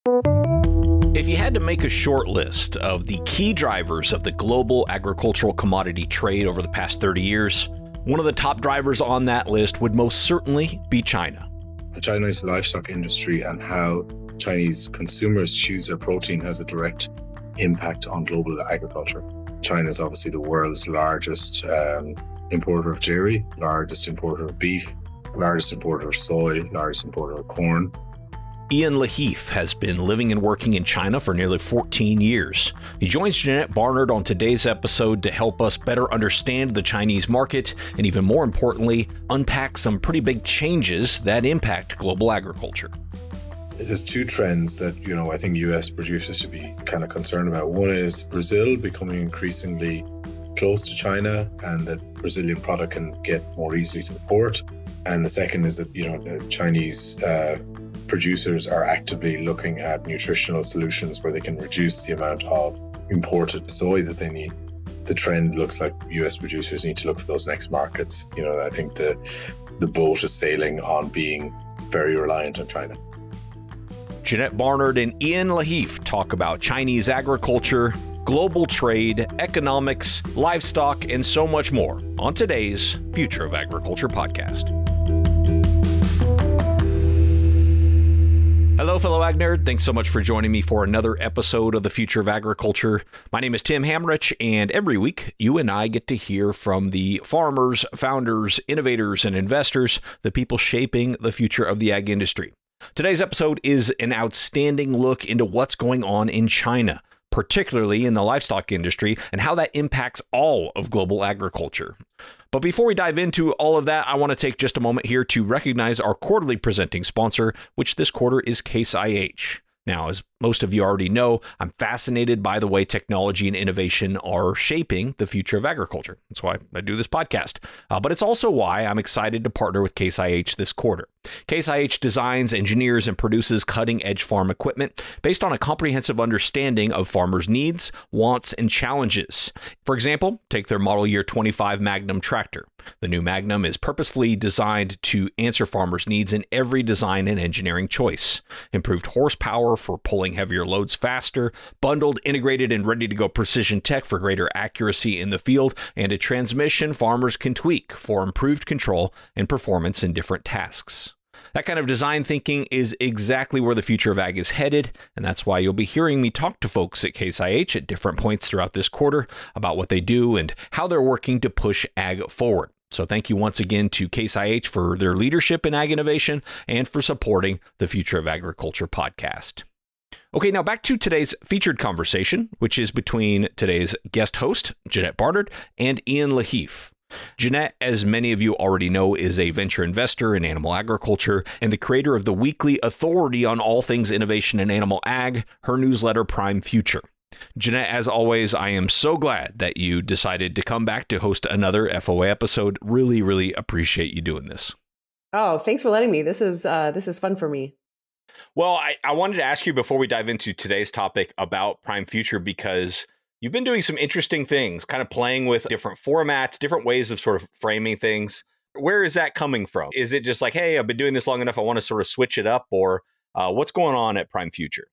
If you had to make a short list of the key drivers of the global agricultural commodity trade over the past 30 years, one of the top drivers on that list would most certainly be China. The Chinese livestock industry and how Chinese consumers choose their protein has a direct impact on global agriculture. China is obviously the world's largest importer of dairy, largest importer of beef, largest importer of soy, largest importer of corn. Lahiffe has been living and working in China for nearly 14 years. He joins Janette Barnard on today's episode to help us better understand the Chinese market and, even more importantly, unpack some pretty big changes that impact global agriculture. There's two trends that, I think US producers should be kind of concerned about. One is Brazil becoming increasingly close to China and that Brazilian product can get more easily to the port. And the second is that, the Chinese producers are actively looking at nutritional solutions where they can reduce the amount of imported soy that they need. The trend looks like US producers need to look for those next markets. I think the boat is sailing on being very reliant on China. Janette Barnard and Lahiffe talk about Chinese agriculture, global trade, economics, livestock, and so much more on today's Future of Agriculture podcast. Hello, fellow Ag Nerd. Thanks so much for joining me for another episode of the Future of Agriculture. My name is Tim Hamrich, and every week you and I get to hear from the farmers, founders, innovators, and investors, the people shaping the future of the ag industry. Today's episode is an outstanding look into what's going on in China, particularly in the livestock industry, and how that impacts all of global agriculture. But before we dive into all of that, I want to take just a moment here to recognize our quarterly presenting sponsor, which this quarter is Case IH. Now, as most of you already know, I'm fascinated by the way technology and innovation are shaping the future of agriculture. That's why I do this podcast. But it's also why I'm excited to partner with Case IH this quarter. Case IH designs, engineers, and produces cutting-edge farm equipment based on a comprehensive understanding of farmers' needs, wants, and challenges. For example, take their model year 25 Magnum tractor. The new Magnum is purposefully designed to answer farmers' needs in every design and engineering choice. Improved horsepower for pulling heavier loads faster, bundled, integrated, and ready-to-go precision tech for greater accuracy in the field, and a transmission farmers can tweak for improved control and performance in different tasks. That kind of design thinking is exactly where the future of ag is headed, and that's why you'll be hearing me talk to folks at Case IH at different points throughout this quarter about what they do and how they're working to push ag forward. So thank you once again to Case IH for their leadership in ag innovation and for supporting the Future of Agriculture podcast. Okay, now back to today's featured conversation, which is between today's guest host, Janette Barnard, and Lahiffe. Janette, as many of you already know, is a venture investor in animal agriculture and the creator of the weekly authority on all things innovation in animal ag, her newsletter Prime Future. Janette, as always, I am so glad that you decided to come back to host another FOA episode. Really, really appreciate you doing this. Oh, thanks for letting me. This is fun for me. Well, I wanted to ask you before we dive into today's topic about Prime Future, because you've been doing some interesting things, kind of playing with different formats, different ways of sort of framing things. Where is that coming from? Is it just like, hey, I've been doing this long enough, I want to sort of switch it up? Or what's going on at Prime Future?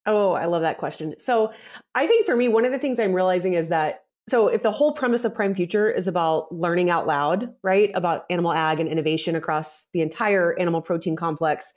Oh, I love that question. So I think for me, one of the things I'm realizing is that, so if the whole premise of Prime Future is about learning out loud, right, about animal ag and innovation across the entire animal protein complex,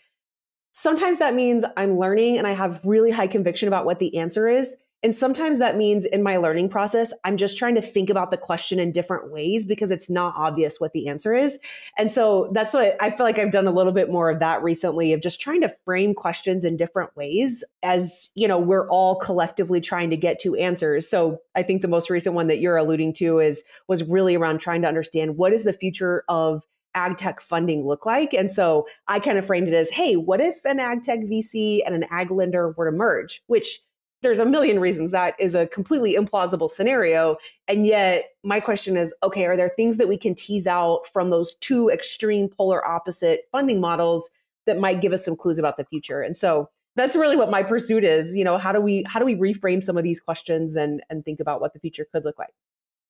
sometimes that means I'm learning and I have really high conviction about what the answer is. And sometimes that means in my learning process, I'm just trying to think about the question in different ways because it's not obvious what the answer is. And so that's what I feel like I've done a little bit more of that recently, of just trying to frame questions in different ways as, we're all collectively trying to get to answers. So I think the most recent one that you're alluding to was really around trying to understand what is the future of ag tech funding look like? And so I kind of framed it as, hey, what if an ag tech VC and an ag lender were to merge, which there's a million reasons that is a completely implausible scenario. And yet my question is, okay, are there things that we can tease out from those two extreme polar opposite funding models that might give us some clues about the future? And so that's really what my pursuit is. How do we reframe some of these questions and think about what the future could look like?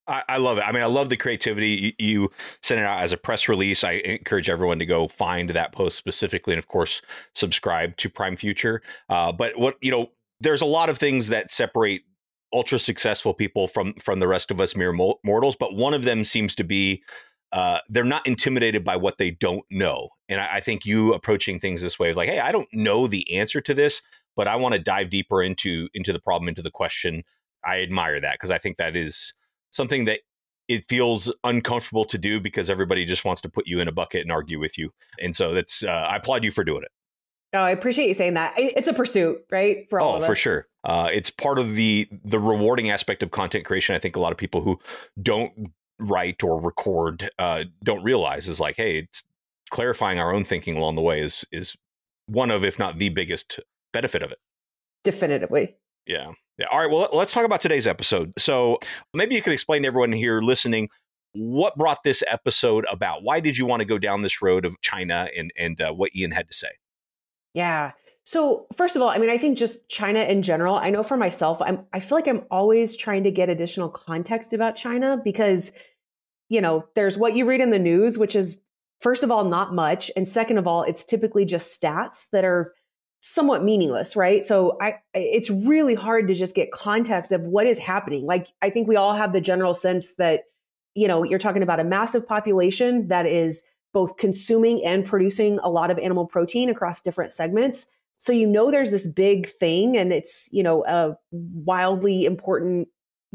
I love it. I mean, I love the creativity. You sent it out as a press release. I encourage everyone to go find that post specifically, and of course, subscribe to Prime Future. But there's a lot of things that separate ultra successful people from the rest of us mere mortals. But one of them seems to be they're not intimidated by what they don't know. And I think you approaching things this way of like, hey, I don't know the answer to this, but I want to dive deeper into the problem, into the question. I admire that because I think that is something that it feels uncomfortable to do because everybody just wants to put you in a bucket and argue with you. And so that's I applaud you for doing it. Oh, I appreciate you saying that. It's a pursuit, right? For all of us. For sure. It's part of the rewarding aspect of content creation. I think a lot of people who don't write or record don't realize is like, hey, it's clarifying our own thinking along the way is one of, if not the biggest benefit of it. Definitively. Yeah. All right. Well, let's talk about today's episode. So maybe you could explain to everyone here listening what brought this episode about. Why did you want to go down this road of China and what Ian had to say? Yeah. So first of all, I mean, I think just China in general, I know for myself, I feel like I'm always trying to get additional context about China because, there's what you read in the news, which is, first of all, not much. And second of all, it's typically just stats that are somewhat meaningless, right? So it's really hard to just get context of what is happening. Like, I think we all have the general sense that, you're talking about a massive population that is both consuming and producing a lot of animal protein across different segments. So, there's this big thing and it's, a wildly important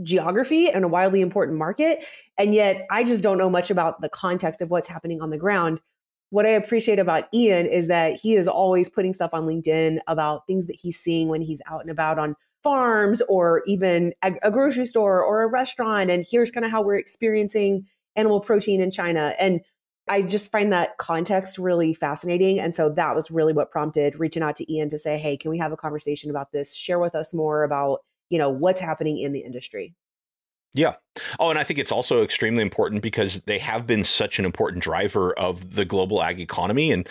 geography and a wildly important market. And yet I just don't know much about the context of what's happening on the ground. What I appreciate about Ian is that he is always putting stuff on LinkedIn about things that he's seeing when he's out and about on farms or even a grocery store or a restaurant. And here's kind of how we're experiencing animal protein in China. And I just find that context really fascinating. And so that was really what prompted reaching out to Ian to say, hey, can we have a conversation about this? Share with us more about, what's happening in the industry. Yeah. Oh, and I think it's also extremely important because they have been such an important driver of the global ag economy. And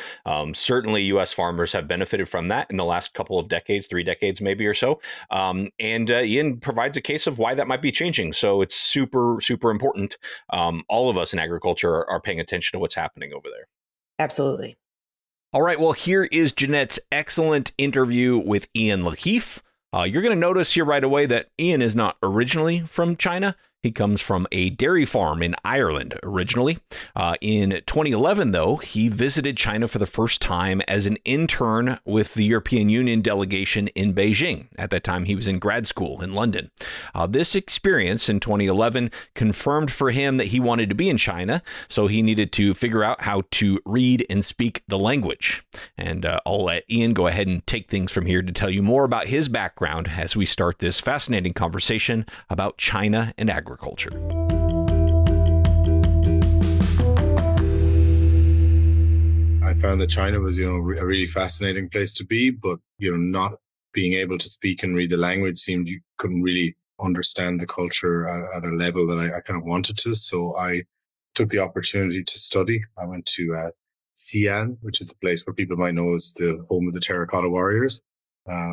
certainly U.S. farmers have benefited from that in the last couple of decades, 3 decades maybe or so. And Ian provides a case of why that might be changing. So it's super, super important. All of us in agriculture are paying attention to what's happening over there. Absolutely. All right. Well, here is Janette's excellent interview with Ian Lahiffe. You're going to notice here right away that Ian is not originally from China. He comes from a dairy farm in Ireland originally. In 2011, though, he visited China for the first time as an intern with the European Union delegation in Beijing. At that time, he was in grad school in London. This experience in 2011 confirmed for him that he wanted to be in China, so he needed to figure out how to read and speak the language. And I'll let Ian go ahead and take things from here to tell you more about his background as we start this fascinating conversation about China and agriculture. I found that China was, a really fascinating place to be, but, not being able to speak and read the language seemed you couldn't really understand the culture at a level that I kind of wanted to. So I took the opportunity to study. I went to Xi'an, which is the place where people might know as the home of the terracotta warriors.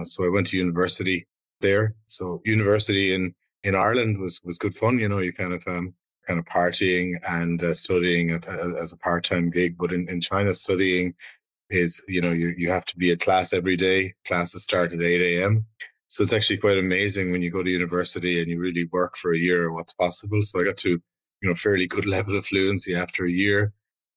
So I went to university there. So university in Ireland was good fun. You kind of partying and studying as a part-time gig. But in China, studying is, you have to be at class every day. Classes start at 8 a.m. So it's actually quite amazing when you go to university and you really work for a year what's possible. So I got to, fairly good level of fluency after a year.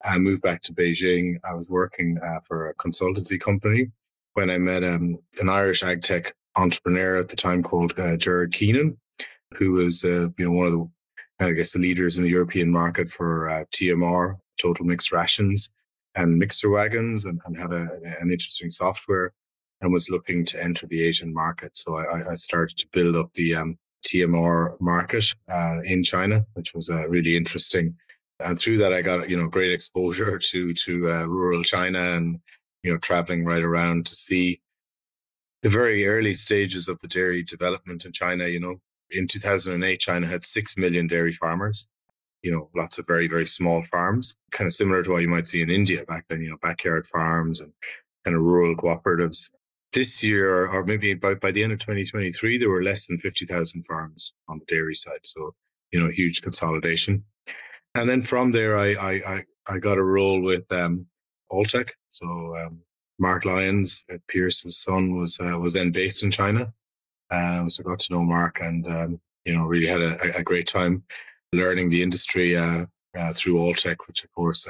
I moved back to Beijing. I was working for a consultancy company when I met an Irish ag tech entrepreneur at the time called Gerard Keenan, who was, one of the, the leaders in the European market for TMR, total mixed rations, and mixer wagons, and had an interesting software, and was looking to enter the Asian market. So I started to build up the TMR market in China, which was really interesting. And through that, I got, great exposure to rural China and, traveling right around to see the very early stages of the dairy development in China. In 2008, China had 6 million dairy farmers, lots of very, very small farms, kind of similar to what you might see in India back then, backyard farms and kind of rural cooperatives. This year, or maybe by the end of 2023, there were less than 50,000 farms on the dairy side. So huge consolidation. And then from there, I got a role with Alltech. So Mark Lyons, Pierce's son, was then based in China. So I got to know Mark, and really had a great time learning the industry through Alltech, which of course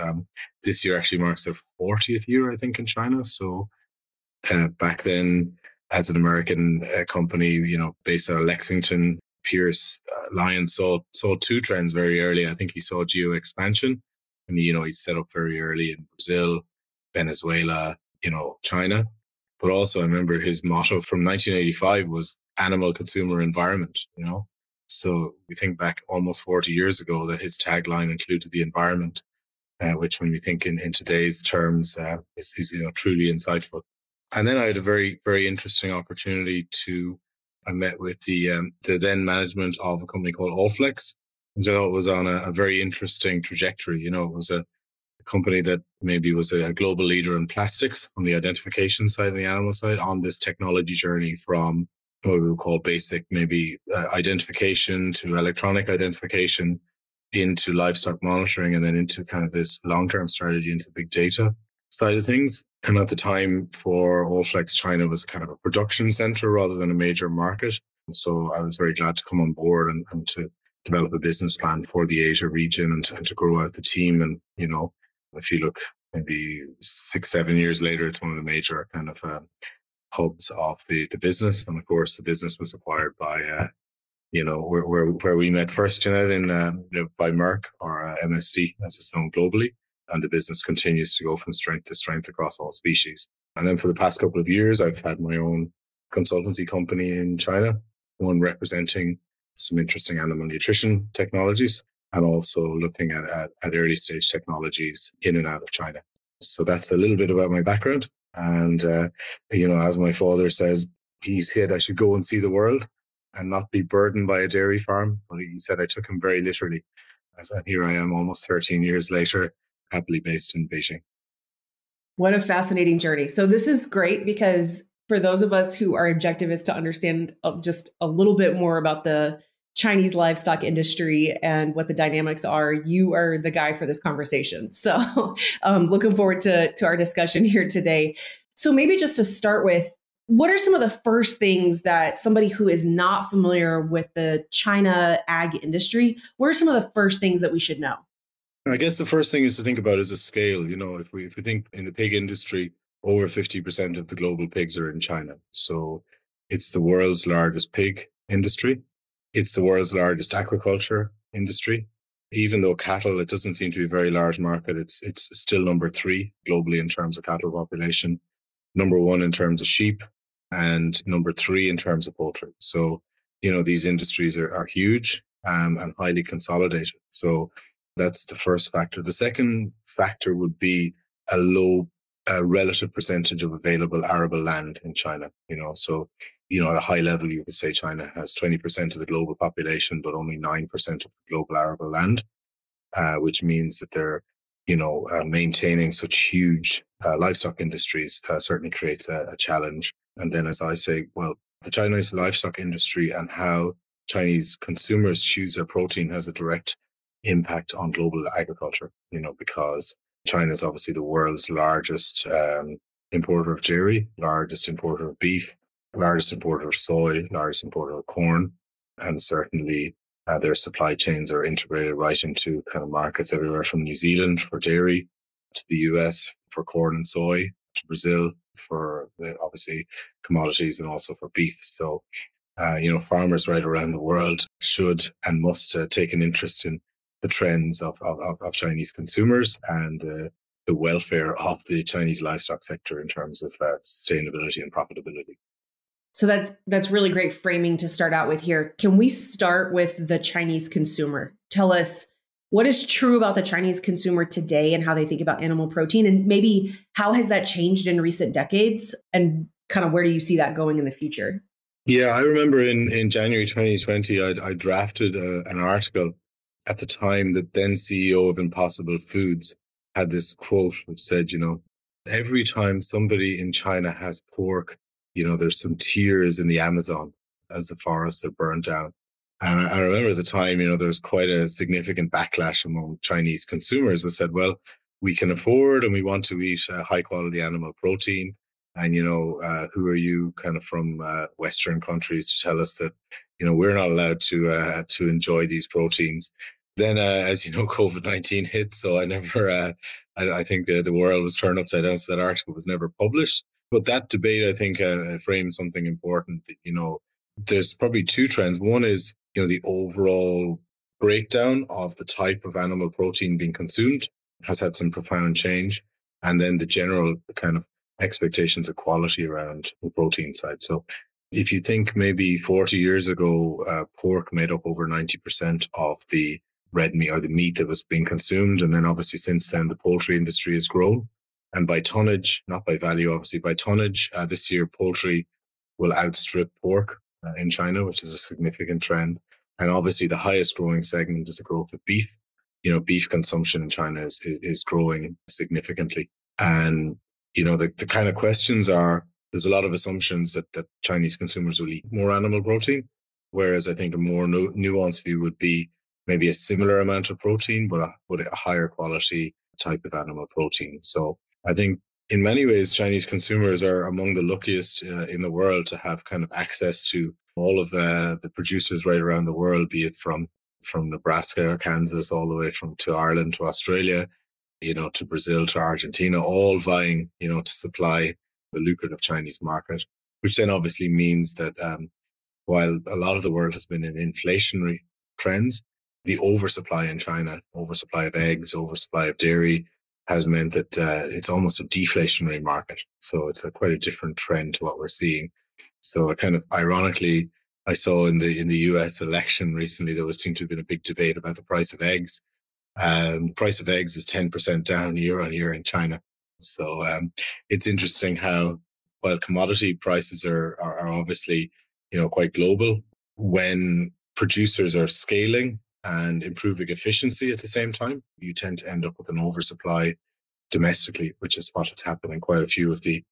this year actually marks their 40th year, I think, in China. So back then, as an American company, based out of Lexington, Pierce Lyons saw two trends very early. I think he saw geo expansion, and he set up very early in Brazil, Venezuela, China. But also, I remember his motto from 1985 was animal consumer environment. So we think back almost 40 years ago that his tagline included the environment, which, when we think in today's terms, is truly insightful. And then I had a very, very interesting opportunity I met with the then management of a company called Allflex, which I thought was on a very interesting trajectory. It was a company that maybe was a global leader in plastics on the identification side and the animal side, on this technology journey from what we would call basic, maybe identification to electronic identification, into livestock monitoring, and then into kind of this long-term strategy into big data side of things. And at the time, for Allflex, China was kind of a production center rather than a major market. So I was very glad to come on board and to develop a business plan for the Asia region, and to grow out the team. And, if you look maybe 6-7 years later, it's one of the major kind of hubs of the business. And of course, the business was acquired by, where we met first, Janette, by Merck, or MSD as it's known globally. And the business continues to go from strength to strength across all species. And then for the past couple of years, I've had my own consultancy company in China, one representing some interesting animal nutrition technologies, and also looking at early stage technologies in and out of China. So that's a little bit about my background. And, as my father says, he said I should go and see the world and not be burdened by a dairy farm. But he said I took him very literally. And here I am almost 13 years later, happily based in Beijing. What a fascinating journey. So this is great, because for those of us who our objective is to understand just a little bit more about the Chinese livestock industry and what the dynamics are, you are the guy for this conversation. So looking forward to our discussion here today. So maybe just to start with, what are some of the first things that somebody who is not familiar with the China ag industry, what are some of the first things that we should know? I guess the first thing is to think about is a scale. If we think in the pig industry, over 50% of the global pigs are in China. So it's the world's largest pig industry. It's the world's largest aquaculture industry. Even though cattle, it doesn't seem to be a very large market, it's still number 3 globally in terms of cattle population, number 1 in terms of sheep, and number 3 in terms of poultry. So, these industries are huge and highly consolidated. So that's the first factor. The second factor would be a low relative percentage of available arable land in China. So at a high level, you could say China has 20% of the global population, but only 9% of the global arable land, which means that they're, maintaining such huge livestock industries certainly creates a challenge. And then, as I say, well, the Chinese livestock industry and how Chinese consumers choose their protein has a direct impact on global agriculture, because China is obviously the world's largest importer of dairy, largest importer of beef, largest importer of soy, largest importer of corn, and certainly their supply chains are integrated right into kind of markets everywhere from New Zealand for dairy, to the US for corn and soy, to Brazil for obviously commodities, and also for beef. So, farmers right around the world should and must take an interest in the trends of Chinese consumers and the welfare of the Chinese livestock sector in terms of sustainability and profitability. So that's really great framing to start out with here. Can we start with the Chinese consumer? Tell us what is true about the Chinese consumer today and how they think about animal protein, and maybe how has that changed in recent decades, and kind of where do you see that going in the future? Yeah, I remember in January 2020, I drafted an article at the time. That then CEO of Impossible Foods had this quote which said, every time somebody in China has pork, there's some tears in the Amazon as the forests are burned down. And I remember at the time, there was quite a significant backlash among Chinese consumers who said, well, we can afford and we want to eat high quality animal protein. And, who are you kind of from Western countries to tell us that, we're not allowed to enjoy these proteins. Then, as you know, COVID-19 hit. So I never, I think the world was turned upside down. So that article was never published. But that debate, I think, framed something important. There's probably two trends. One is, the overall breakdown of the type of animal protein being consumed has had some profound change. And then the general kind of expectations of quality around the protein side. So if you think maybe 40 years ago, pork made up over 90% of the red meat or the meat that was being consumed. And then obviously since then, the poultry industry has grown. And by tonnage, not by value, obviously by tonnage, this year poultry will outstrip pork in China, which is a significant trend. And obviously the highest growing segment is the growth of beef. Beef consumption in China is growing significantly. And, the kind of questions are, there's a lot of assumptions that Chinese consumers will eat more animal protein. Whereas I think a more nuanced view would be maybe a similar amount of protein, but a higher quality type of animal protein. So I think in many ways, Chinese consumers are among the luckiest in the world to have kind of access to all of the producers right around the world, be it from Nebraska or Kansas, all the way to Ireland, to Australia, to Brazil, to Argentina, all vying, to supply the lucrative Chinese market, which then obviously means that while a lot of the world has been in inflationary trends, the oversupply in China, oversupply of eggs, oversupply of dairy, has meant that it's almost a deflationary market. So it's quite a different trend to what we're seeing. So kind of ironically, I saw in the US election recently, there seemed to have been a big debate about the price of eggs. The price of eggs is 10% down year on year in China. So it's interesting how, while commodity prices are obviously, quite global, when producers are scaling and improving efficiency at the same time, you tend to end up with an oversupply domestically, which is what has happened in quite a few of the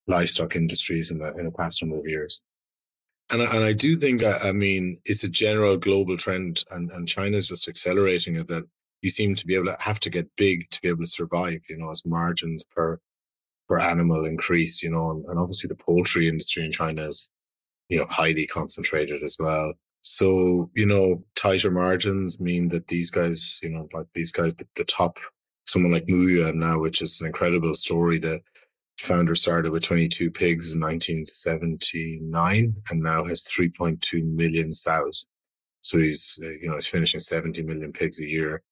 livestock industries in the past number of years. And I do think, it's a general global trend, and China's just accelerating it, that you seem to be able to have to get big to be able to survive, as margins per animal increase, and obviously the poultry industry in China is, highly concentrated as well. So, tighter margins mean that these guys, the top, someone like Muya now, which is an incredible story. The founder started with 22 pigs in 1979 and now has 3.2 million sows. So he's finishing 70 million pigs a year.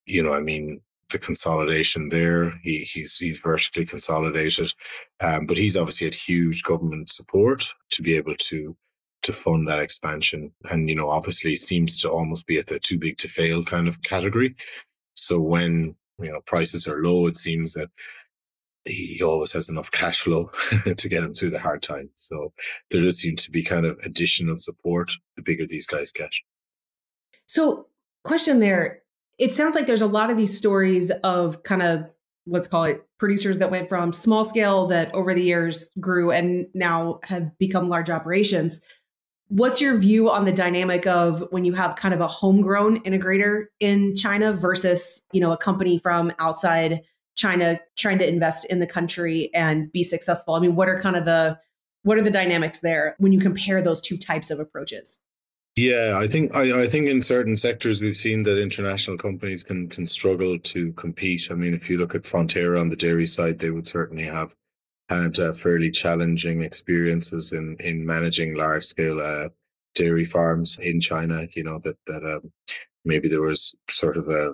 The consolidation there, he's vertically consolidated. But he's obviously had huge government support to be able to fund that expansion. And, obviously seems to almost be at the too big to fail kind of category. So when, prices are low, it seems that he always has enough cash flow to get him through the hard times. So there does seem to be kind of additional support the bigger these guys get. So question there, it sounds like there's a lot of these stories of kind of, let's call it producers that went from small scale that over the years grew and now have become large operations. What's your view on the dynamic of when you have kind of a homegrown integrator in China versus, a company from outside China trying to invest in the country and be successful? I mean, what are the dynamics there when you compare those two types of approaches? Yeah, I think in certain sectors we've seen that international companies can struggle to compete. I mean, if you look at Fonterra on the dairy side, they would certainly have had fairly challenging experiences in managing large scale dairy farms in China. That maybe there was sort of a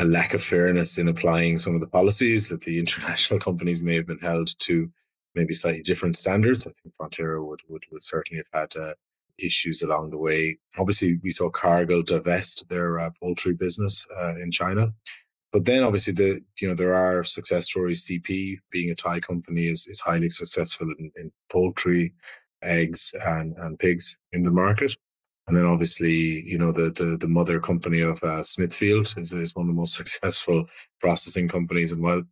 lack of fairness in applying some of the policies, that the international companies may have been held to maybe slightly different standards. I think Fonterra would certainly have had issues along the way. Obviously, we saw Cargill divest their poultry business in China. But then obviously there are success stories. CP, being a Thai company, is highly successful in poultry, eggs and pigs in the market. And then obviously, the mother company of Smithfield is one of the most successful processing companies. And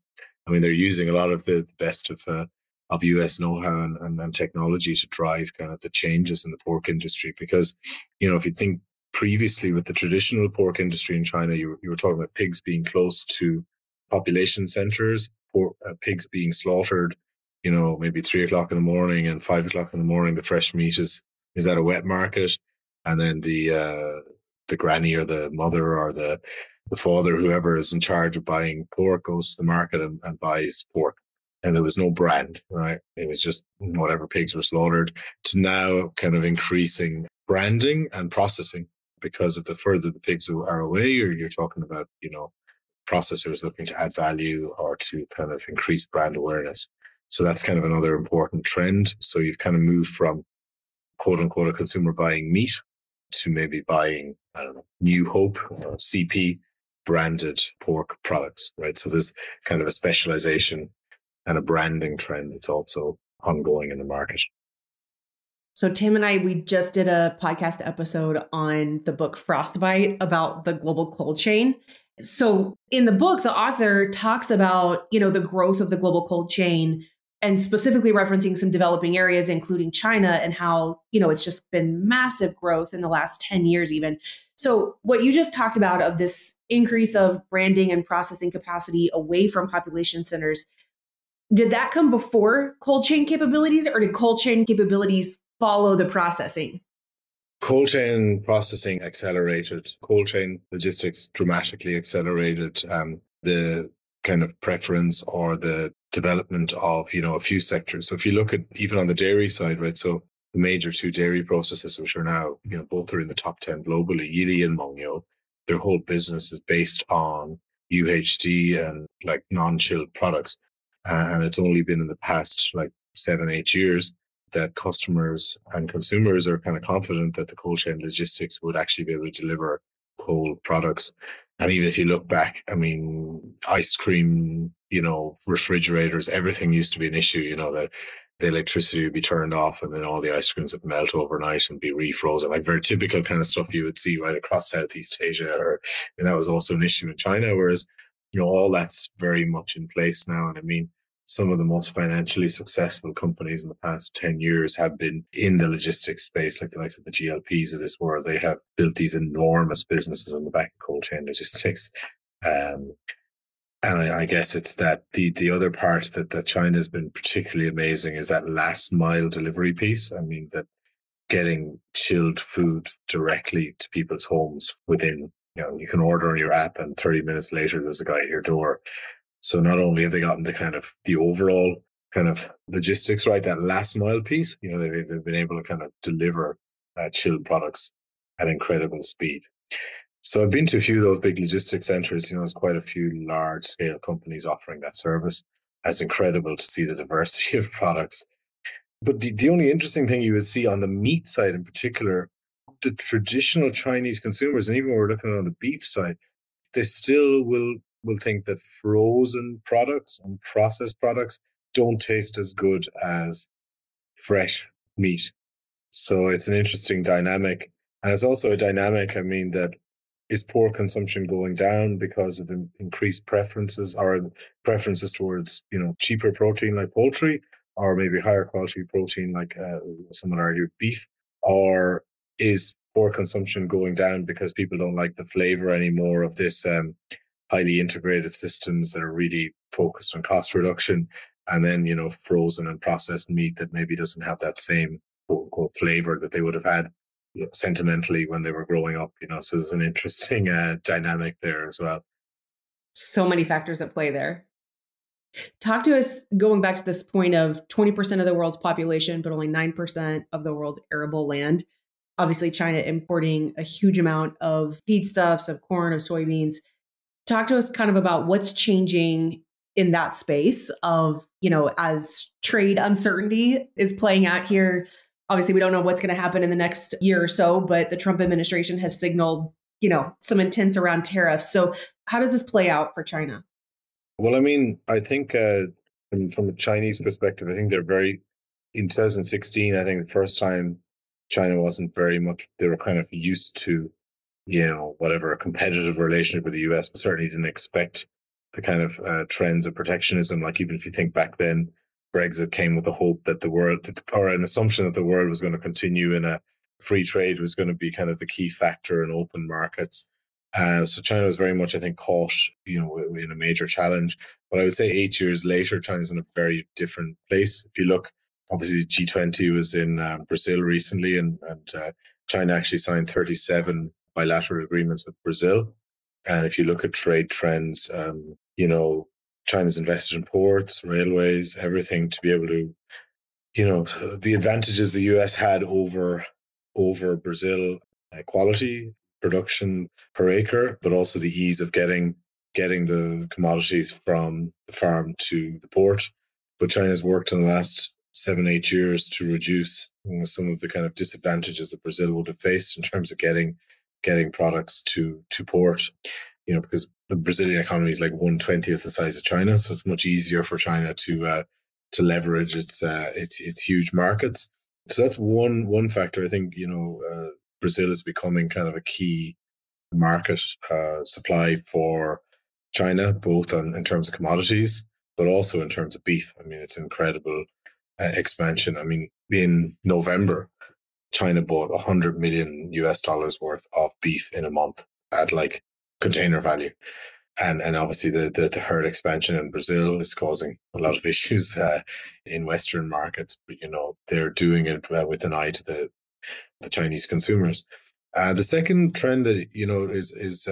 they're using a lot of the best of US know-how and technology to drive kind of the changes in the pork industry. Because, if you think previously with the traditional pork industry in China, you were talking about pigs being close to population centers, or pigs being slaughtered, maybe 3 o'clock in the morning and 5 o'clock in the morning. The fresh meat is at a wet market, and then the granny or the mother or the father, whoever is in charge of buying pork, goes to the market and buys pork. And there was no brand, right? It was just whatever pigs were slaughtered, to now kind of increasing branding and processing, because of the further the pigs are away, or you're talking about, processors looking to add value or to kind of increase brand awareness. So that's kind of another important trend. So you've kind of moved from quote unquote a consumer buying meat to maybe buying, I don't know, New Hope or CP branded pork products, right? So there's kind of a specialization and a branding trend that's also ongoing in the market. So Tim and I, we just did a podcast episode on the book Frostbite about the global cold chain. So in the book, the author talks about, the growth of the global cold chain, and specifically referencing some developing areas, including China, and how, it's just been massive growth in the last 10 years even. So what you just talked about of this increase of branding and processing capacity away from population centers, did that come before cold chain capabilities, or did cold chain capabilities follow the processing? Cold chain processing accelerated. Cold chain logistics dramatically accelerated the kind of preference or the development of, a few sectors. So if you look at even on the dairy side, right? So the major two dairy processors, which are now, both are in the top 10 globally, Yili and Mengniu, their whole business is based on UHT and like non-chilled products. And it's only been in the past like 7-8 years that customers and consumers are kind of confident that the cold chain logistics would actually be able to deliver cold products. And even if you look back, I mean, ice cream, refrigerators, everything used to be an issue, that the electricity would be turned off and then all the ice creams would melt overnight and be refrozen, like very typical kind of stuff you would see right across Southeast Asia. And that was also an issue in China, whereas, all that's very much in place now. And I mean, some of the most financially successful companies in the past 10 years have been in the logistics space, like the likes of the GLPs of this world. They have built these enormous businesses on the back of cold chain logistics. And I guess it's that the other part that China has been particularly amazing is that last mile delivery piece. I mean, that getting chilled food directly to people's homes within, you can order on your app and 30 minutes later, there's a guy at your door. So not only have they gotten the overall kind of logistics right, that last mile piece, they've been able to kind of deliver chilled products at incredible speed. So I've been to a few of those big logistics centers. There's quite a few large scale companies offering that service. It's incredible to see the diversity of products. But the only interesting thing you would see on the meat side in particular, the traditional Chinese consumers, and even when we're looking on the beef side, they still will think that frozen products and processed products don't taste as good as fresh meat. So it's an interesting dynamic. And it's also a dynamic, I mean, that is pork consumption going down because of increased preferences towards, cheaper protein like poultry, or maybe higher quality protein like some would argue beef, or is pork consumption going down because people don't like the flavor anymore of this highly integrated systems that are really focused on cost reduction, and then, frozen and processed meat that maybe doesn't have that same quote unquote flavor that they would have had sentimentally when they were growing up, so there's an interesting dynamic there as well. So many factors at play there. Talk to us, going back to this point of 20% of the world's population, but only 9% of the world's arable land. Obviously, China importing a huge amount of feedstuffs, of corn, of soybeans. Talk to us kind of about what's changing in that space of, as trade uncertainty is playing out here. Obviously, we don't know what's going to happen in the next year or so, but the Trump administration has signaled, some intents around tariffs. So how does this play out for China? Well, I mean, I think from a Chinese perspective, I think in 2016, I think the first time China wasn't very much, they were kind of used to, whatever, a competitive relationship with the US, but certainly didn't expect the kind of trends of protectionism. Like even if you think back then, Brexit came with the hope that the world, or an assumption that the world was going to continue in a free trade was going to be kind of the key factor in open markets. So China was very much, I think, caught, in a major challenge. But I would say 8 years later, China's in a very different place. If you look, obviously G20 was in Brazil recently, and China actually signed 37 bilateral agreements with Brazil. And if you look at trade trends, China's invested in ports, railways, everything to be able to, the advantages the US had over Brazil, quality, production per acre, but also the ease of getting the commodities from the farm to the port. But China's worked in the last 7-8 years to reduce some of the kind of disadvantages that Brazil would have faced in terms of getting products to port. Because the Brazilian economy is like 1/20th the size of China, so it's much easier for China to leverage its huge markets. So that's one factor. I think Brazil is becoming kind of a key market supply for China, both in terms of commodities, but also in terms of beef. I mean, it's incredible expansion. I mean, in November, China bought $100 million worth of beef in a month at like container value. And obviously the herd expansion in Brazil is causing a lot of issues in Western markets, but they're doing it with an eye to the Chinese consumers. The second trend that is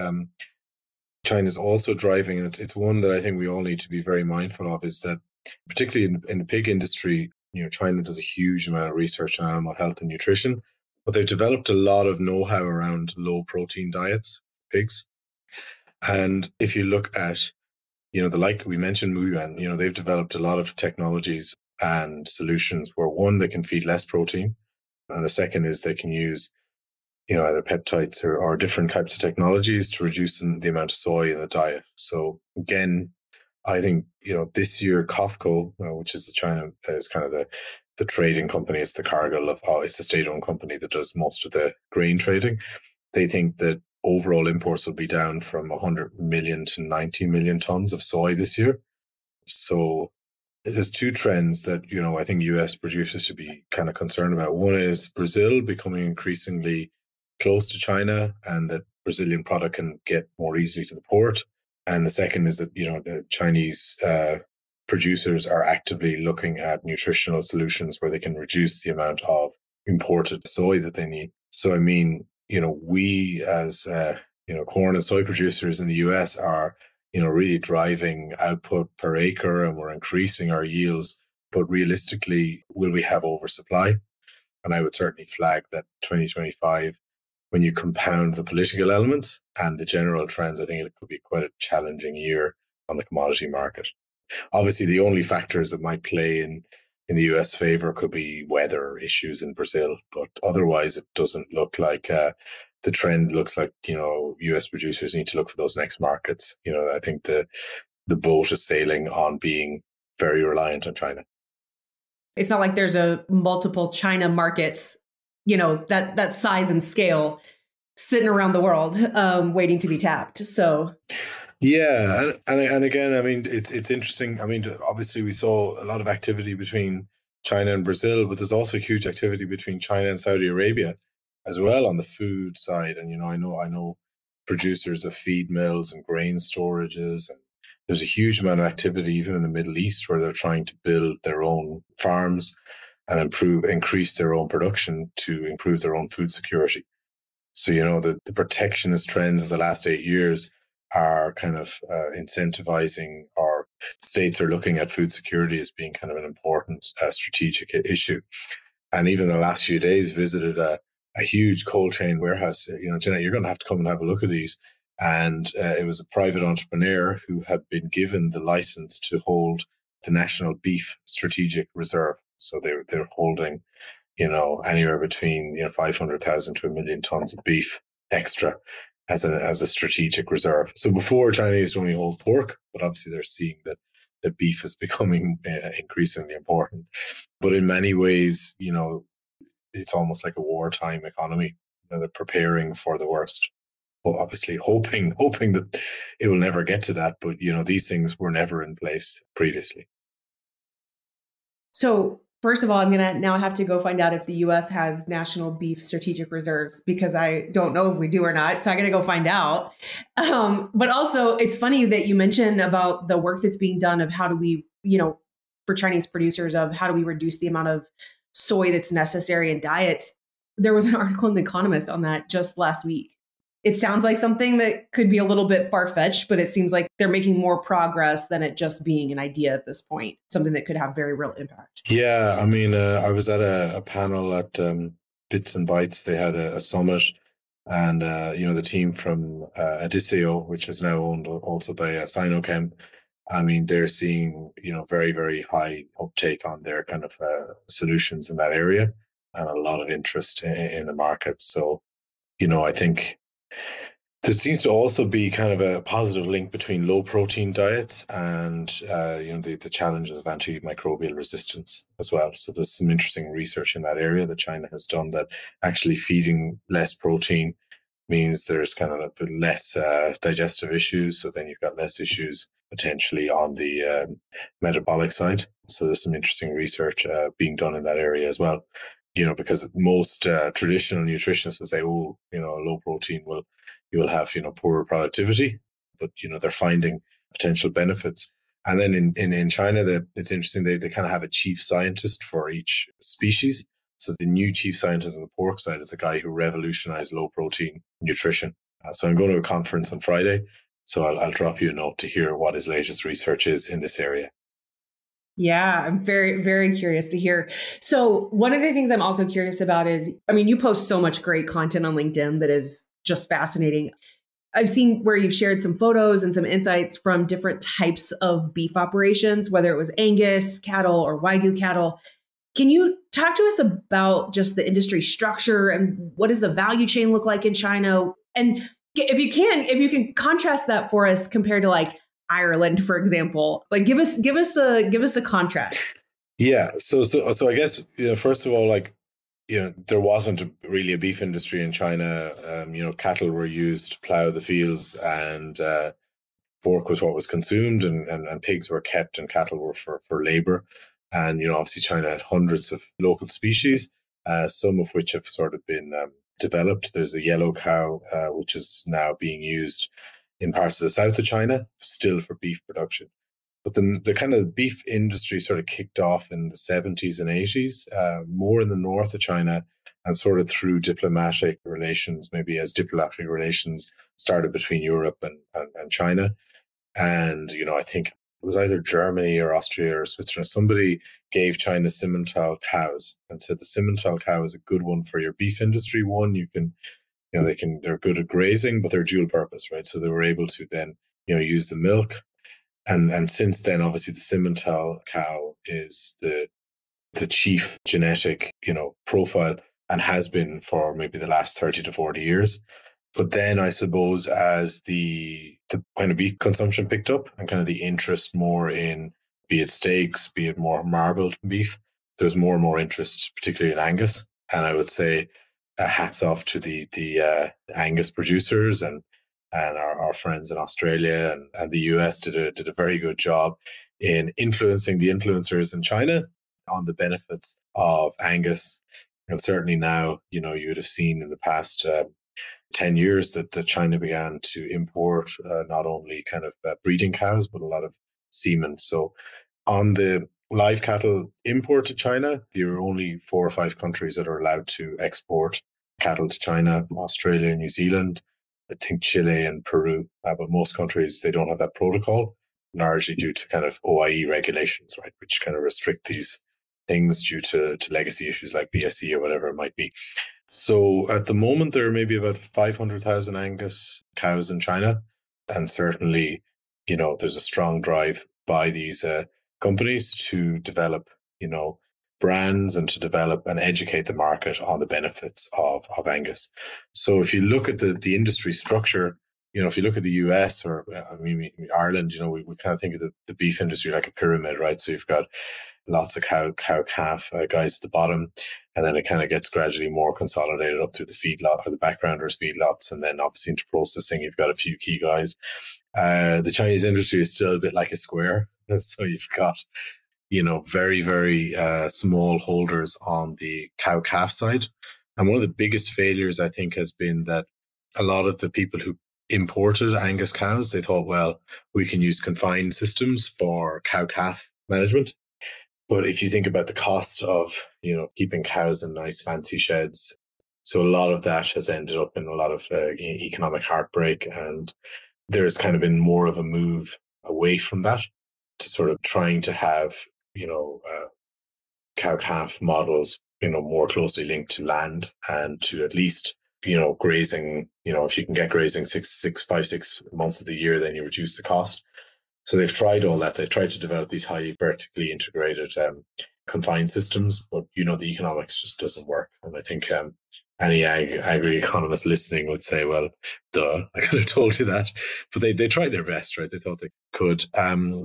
China's also driving, and it's one that I think we all need to be very mindful of, is that particularly in the pig industry, China does a huge amount of research on animal health and nutrition, but they've developed a lot of know-how around low protein diets for pigs. And if you look at, like we mentioned, Muyuan, they've developed a lot of technologies and solutions where, one, they can feed less protein, and the second is they can use, either peptides or different types of technologies to reduce the amount of soy in the diet. So again, I think, this year COFCO, which is China, is kind of the trading company. It's the Cargill it's the state-owned company that does most of the grain trading. They think that overall imports will be down from 100 million to 90 million tons of soy this year. So there's two trends that, I think US producers should be kind of concerned about. One is Brazil becoming increasingly close to China, and that Brazilian product can get more easily to the port. And the second is that, the Chinese producers are actively looking at nutritional solutions where they can reduce the amount of imported soy that they need. So, I mean, we as, corn and soy producers in the US are, really driving output per acre, and we're increasing our yields. But realistically, will we have oversupply? And I would certainly flag that 2025, when you compound the political elements and the general trends, I think it could be quite a challenging year on the commodity market. Obviously, the only factors that might play in the US favor could be weather issues in Brazil, but otherwise it doesn't look like the trend looks like, US producers need to look for those next markets. I think the boat is sailing on being very reliant on China. It's not like there's a multiple China markets, that size and scale sitting around the world waiting to be tapped. So yeah, and again, I mean, it's interesting. I mean, obviously we saw a lot of activity between China and Brazil, but there's also huge activity between China and Saudi Arabia as well on the food side. And I know producers of feed mills and grain storages, and there's a huge amount of activity even in the Middle East where they're trying to build their own farms and increase their own production to improve their own food security. So, the protectionist trends of the last 8 years are kind of incentivizing, or states are looking at food security as being kind of an important strategic issue. And even the last few days visited a huge cold chain warehouse. Janette, you're going to have to come and have a look at these. And it was a private entrepreneur who had been given the license to hold the National Beef Strategic Reserve. So they're holding, anywhere between 500,000 to 1 million tons of beef extra as a strategic reserve. So before, China used to only hold pork, but obviously they're seeing that the beef is becoming increasingly important. But in many ways, it's almost like a wartime economy. They're preparing for the worst. Well, obviously hoping that it will never get to that. But, these things were never in place previously. So First of all, I'm going to now have to go find out if the U.S. has national beef strategic reserves, because I don't know if we do or not. So I got to go find out. But also, it's funny that you mentioned about the work that's being done of how do we, for Chinese producers, of how do we reduce the amount of soy that's necessary in diets. There was an article in The Economist on that just last week. It sounds like something that could be a little bit far-fetched, but it seems like they're making more progress than it just being an idea at this point, something that could have very real impact. Yeah, I mean, I was at a panel at Bits and Bytes. They had a summit, and the team from Adisseo, which is now owned also by Sinochem. I mean, they're seeing very, very high uptake on their kind of solutions in that area, and a lot of interest in the market. So, I think there seems to also be kind of a positive link between low protein diets and the challenges of antimicrobial resistance as well. So there's some interesting research in that area that China has done, that actually feeding less protein means there's kind of less digestive issues. So then you've got less issues potentially on the metabolic side. So there's some interesting research being done in that area as well. Because most traditional nutritionists will say, low protein you will have, poorer productivity, but, they're finding potential benefits. And then in China, it's interesting, they kind of have a chief scientist for each species. So the new chief scientist on the pork side is a guy who revolutionized low protein nutrition. So I'm going to a conference on Friday. So I'll drop you a note to hear what his latest research is in this area. Yeah, I'm very, very curious to hear. So one of the things I'm also curious about is, you post so much great content on LinkedIn that is just fascinating. I've seen where you've shared some photos and some insights from different types of beef operations, whether it was Angus cattle or Wagyu cattle. Can you talk to us about just the industry structure and what does the value chain look like in China? And if you can contrast that for us compared to like Ireland, for example, like give us a contrast. Yeah. So I guess, first of all, there wasn't really a beef industry in China. Cattle were used to plow the fields, and pork was what was consumed, and pigs were kept, and cattle were for labor. And, obviously China had hundreds of local species, some of which have sort of been developed. There's a yellow cow, which is now being used in parts of the south of China, still for beef production. But the kind of beef industry sort of kicked off in the 70s and 80s, more in the north of China, and sort of through diplomatic relations, maybe as diplomatic relations started between Europe and China. And, I think it was either Germany or Austria or Switzerland. Somebody gave China Simmental cows and said the Simmental cow is a good one for your beef industry. One, you can, they're good at grazing, but they're dual purpose, right? So they were able to then, use the milk. And since then, obviously, the Simmental cow is the chief genetic, profile, and has been for maybe the last 30 to 40 years. But then I suppose as the kind of beef consumption picked up and kind of the interest more in, be it steaks, be it more marbled beef, there's more and more interest, particularly in Angus. And I would say hats off to the Angus producers and our friends in Australia and the US did a very good job in influencing the influencers in China on the benefits of Angus. And certainly now, you would have seen in the past 10 years that China began to import not only kind of breeding cows, but a lot of semen. So on the live cattle import to China, there are only 4 or 5 countries that are allowed to export cattle to China: Australia, New Zealand, I think Chile and Peru, but most countries, they don't have that protocol, largely due to kind of OIE regulations, right, which kind of restrict these things due to legacy issues like BSE or whatever it might be. So at the moment, there are maybe about 500,000 Angus cows in China. And certainly, there's a strong drive by these companies to develop, brands and to develop and educate the market on the benefits of Angus. So if you look at the industry structure, if you look at the US or Ireland, we kind of think of the beef industry like a pyramid, right? So you've got lots of cow calf guys at the bottom, and then it kind of gets gradually more consolidated up through the feedlot or the backgrounders feedlots, and then obviously into processing, you've got a few key guys. The Chinese industry is still a bit like a square. So you've got very, very small holders on the cow-calf side. And one of the biggest failures, I think, has been that a lot of the people who imported Angus cows, they thought, well, we can use confined systems for cow-calf management. But if you think about the cost of, keeping cows in nice fancy sheds, so a lot of that has ended up in a lot of economic heartbreak. And there's kind of been more of a move away from that to sort of trying to have, cow-calf models, more closely linked to land and to at least, grazing, if you can get grazing 6 months of the year, then you reduce the cost. So they've tried all that. They've tried to develop these highly vertically integrated confined systems, but the economics just doesn't work. And I think any agri-economist listening would say, well, duh, I could have told you that. But they tried their best, right? They thought they could.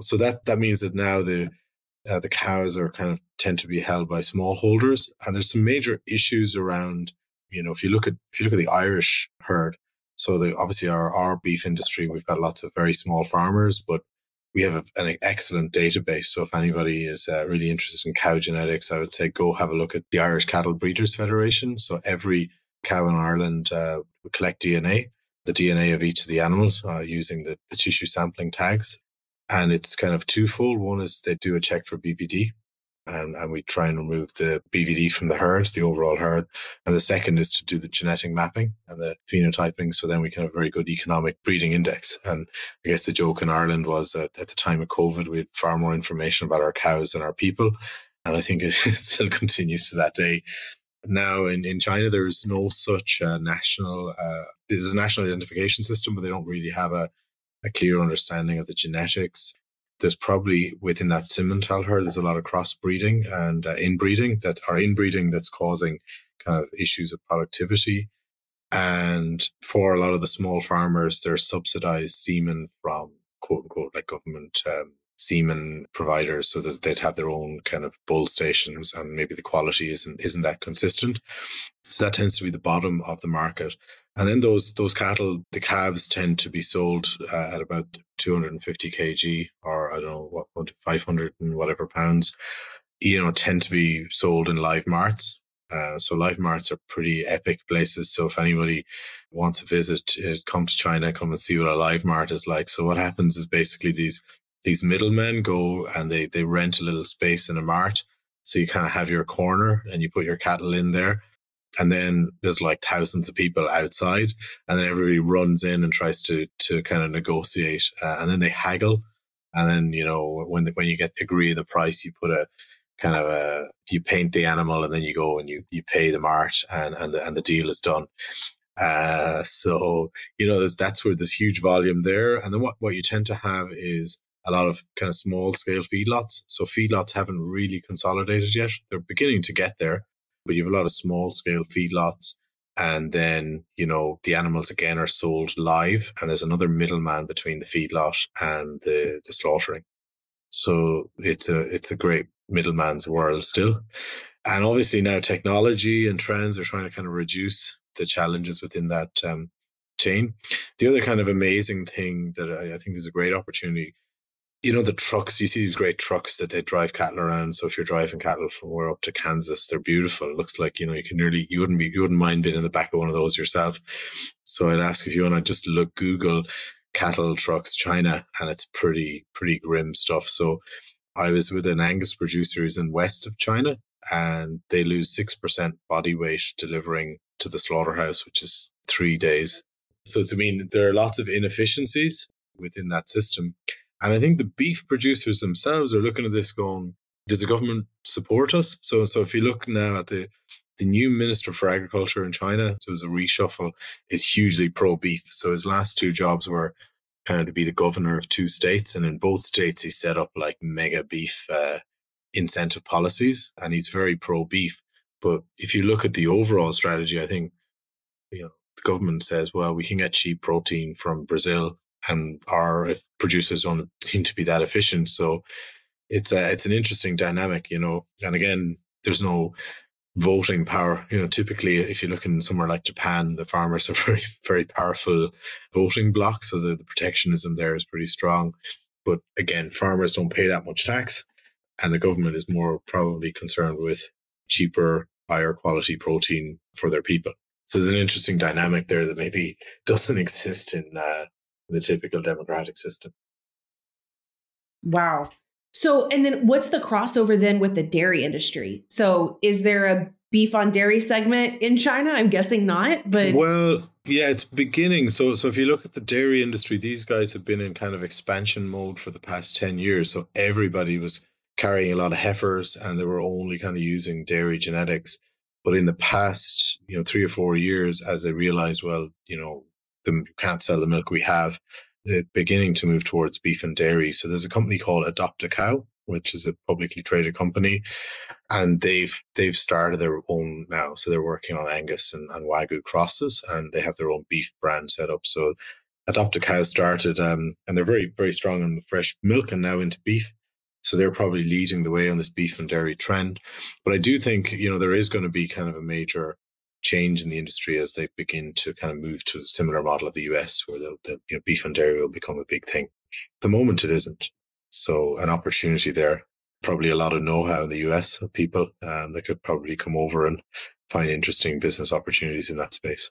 So that means that now the cows are kind of tend to be held by smallholders, and there's some major issues around. If you look at the Irish herd, so obviously our beef industry, we've got lots of very small farmers, but we have an excellent database. So if anybody is really interested in cow genetics, I would say go have a look at the Irish Cattle Breeders Federation. So every cow in Ireland we collect DNA, the DNA of each of the animals using the tissue sampling tags. And it's kind of twofold. One is they do a check for BVD, and we try and remove the BVD from the herd, the overall herd. And the second is to do the genetic mapping and the phenotyping. So then we can have a very good economic breeding index. And I guess the joke in Ireland was that at the time of COVID, we had far more information about our cows than our people. And I think it still continues to that day. Now in China, there's no such national, there's a national identification system, but they don't really have a clear understanding of the genetics. There's probably within that Simmental herd, there's a lot of crossbreeding and inbreeding that's causing kind of issues of productivity. And for a lot of the small farmers, they're subsidized semen from quote unquote like government semen providers, so that they'd have their own kind of bull stations, and maybe the quality isn't that consistent. So that tends to be the bottom of the market. And then those cattle, the calves tend to be sold at about 250 kg, or I don't know what 500 and whatever pounds, tend to be sold in live marts. So live marts are pretty epic places. So if anybody wants to visit, come to China, come and see what a live mart is like. So what happens is basically these middlemen go and they rent a little space in a mart. So you kind of have your corner and you put your cattle in there. And then there's like thousands of people outside, and then everybody runs in and tries to kind of negotiate, and then they haggle. And then, when you agree the price, you put a kind of you paint the animal, and then you go and you pay the mart, and the deal is done. So, that's where there's huge volume there. And then what you tend to have is a lot of kind of small scale feedlots. So feedlots haven't really consolidated yet. They're beginning to get there, but you have a lot of small scale feedlots. And then, the animals again are sold live, and there's another middleman between the feedlot and the slaughtering. So it's a great middleman's world still. And obviously now technology and trends are trying to kind of reduce the challenges within that chain. The other kind of amazing thing that I think is a great opportunity, the trucks, you see these great trucks that they drive cattle around. So if you're driving cattle from where up to Kansas, they're beautiful. It looks like, you wouldn't mind being in the back of one of those yourself. So I'd ask if you want to just Google cattle trucks China, and it's pretty grim stuff. So I was with an Angus producer who's in west of China, and they lose 6% body weight delivering to the slaughterhouse, which is 3 days. So there are lots of inefficiencies within that system. And I think the beef producers themselves are looking at this going, does the government support us? So if you look now at the new Minister for Agriculture in China, so it was a reshuffle, is hugely pro-beef. So his last two jobs were kind of to be the governor of 2 states. And in both states, he set up like mega beef incentive policies, and he's very pro-beef. But if you look at the overall strategy, I think, the government says, well, we can get cheap protein from Brazil, and our producers don't seem to be that efficient. So it's an interesting dynamic, and again, there's no voting power. Typically, if you look in somewhere like Japan, the farmers are very, very powerful voting bloc, so the protectionism there is pretty strong. But again, farmers don't pay that much tax. And the government is more probably concerned with cheaper, higher quality protein for their people. So there's an interesting dynamic there that maybe doesn't exist in the typical democratic system. Wow. So, and then what's the crossover then with the dairy industry? So is there a beef on dairy segment in China? I'm guessing not, but... Well, yeah, it's beginning. So if you look at the dairy industry, these guys have been in kind of expansion mode for the past 10 years. So everybody was carrying a lot of heifers and they were only kind of using dairy genetics. But in the past, 3 or 4 years, as they realized, well, you can't sell the milk we have, they're beginning to move towards beef and dairy. So there's a company called Adopt a Cow, which is a publicly traded company, and they've started their own now. So they're working on Angus and Wagyu crosses, and they have their own beef brand set up. So Adopt a Cow started, and they're very, very strong on fresh milk and now into beef. So they're probably leading the way on this beef and dairy trend. But I do think, there is going to be kind of a major change in the industry as they begin to kind of move to a similar model of the US, where the beef and dairy will become a big thing. At the moment, it isn't. So an opportunity there, probably a lot of know-how in the US of people that could probably come over and find interesting business opportunities in that space.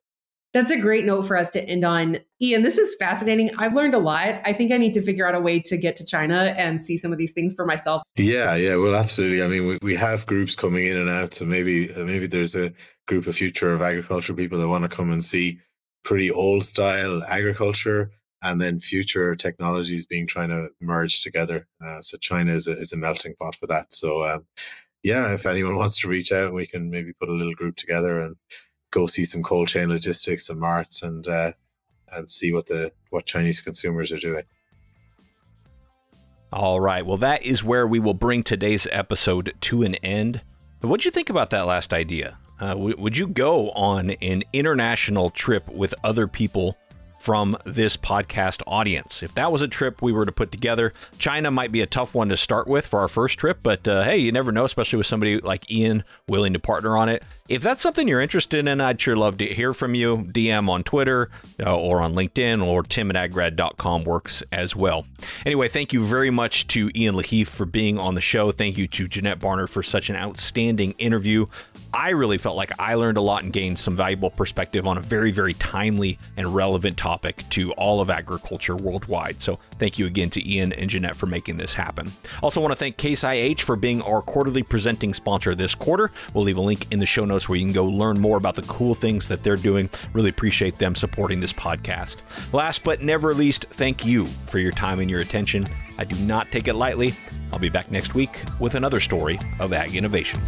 That's a great note for us to end on. Ian, this is fascinating. I've learned a lot. I think I need to figure out a way to get to China and see some of these things for myself. Yeah, well, absolutely. I mean, we have groups coming in and out. So maybe there's a group of future of agriculture people that want to come and see pretty old style agriculture and then future technologies being trying to merge together. So China is a melting pot for that. So if anyone wants to reach out, we can maybe put a little group together and go see some cold chain logistics and marts and see what Chinese consumers are doing. All right. Well, that is where we will bring today's episode to an end. What'd you think about that last idea? Would you go on an international trip with other people from this podcast audience? If that was a trip we were to put together, China might be a tough one to start with for our first trip, but hey, you never know, especially with somebody like Ian willing to partner on it. If that's something you're interested in, I'd sure love to hear from you. DM on Twitter or on LinkedIn, or tim@agrad.com works as well. Anyway, thank you very much to Ian Lahiffe for being on the show. Thank you to Janette Barnard for such an outstanding interview. I really felt like I learned a lot and gained some valuable perspective on a very, very timely and relevant topic to all of agriculture worldwide. So thank you again to Ian and Janette for making this happen. Also want to thank Case IH for being our quarterly presenting sponsor this quarter. We'll leave a link in the show notes where you can go learn more about the cool things that they're doing. Really appreciate them supporting this podcast. Last but never least, thank you for your time and your attention. I do not take it lightly. I'll be back next week with another story of ag innovation.